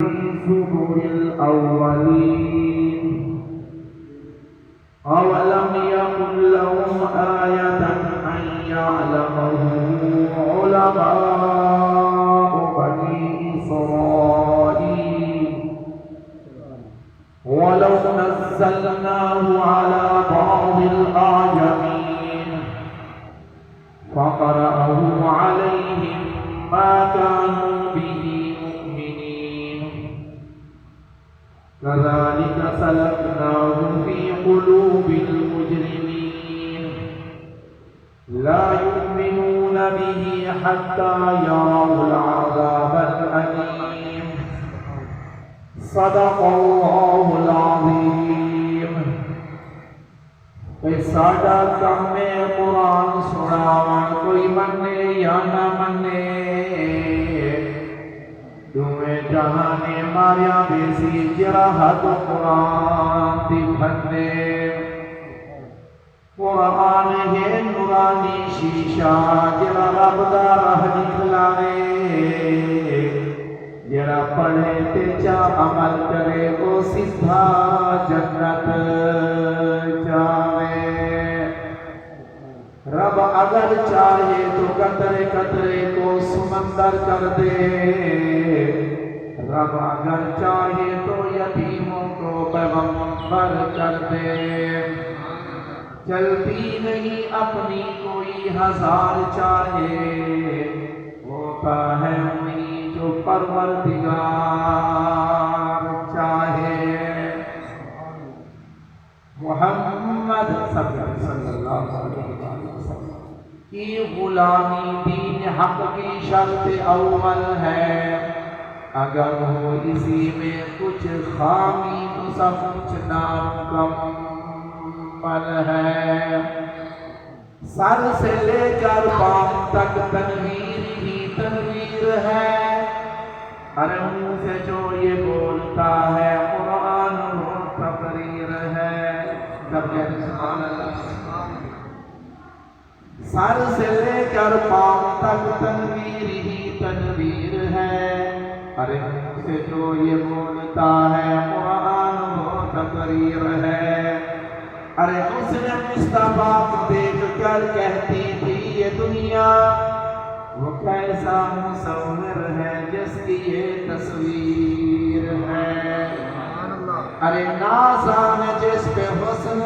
زبر الأولين أولم يكن لهم آية أن يعلمه علماء بني إسرائيل ولو نزلناه على بعض الأعجمين فقرأه عليهم ما كانوا به مؤمنين كذلك سلكناه في قلوب المجرمين لا يؤمنون به حتى يروا العذاب الأليم صدق الله العظيم. ساڈا کم قرآن سناواں کوئی منے یا نہ منے دوویں جہانے ماریا بیسی جرا حد قرآن دی بھنے قرآن ہے نورانی شیشہ جرا رب دا راہ نکلاوے جرا پڑھے تے چا عمل کرے وہ سیدھا جنت جاوے. رب اگر چاہے تو قطرے قطرے کو سمندر کر دے رب اگر چاہے تو یتیموں کو پیغمبر کر دے. چلتی نہیں اپنی کوئی ہزار چاہے ہوتا ہے وہی جو پروردگار چاہے. محمد صلی اللہ علیہ وسلم کی غلامی دین حق کی شرط اول ہے. اگر ہو اسی میں کچھ خامی تو سب کچھ نامکمل ہے. سر سے لے کر پاؤں تک تنویر ہی تنویر ہے. ارے منہ سے جو یہ بولتا ہے قرآن وہ تقریر ہے. سر سے لے کر پاؤں تک تنویر ہی تنویر ہے. ارے منہ سے جو یہ بولتا ہے قرآن وہ تقریر ہے. ارے حسن مصطفیٰ کو دیکھ کر کہتی تھی یہ دنیا وہ کیسا مصور ہے جس کی یہ تصویر ہے. ارے نازاں جس پہ حسن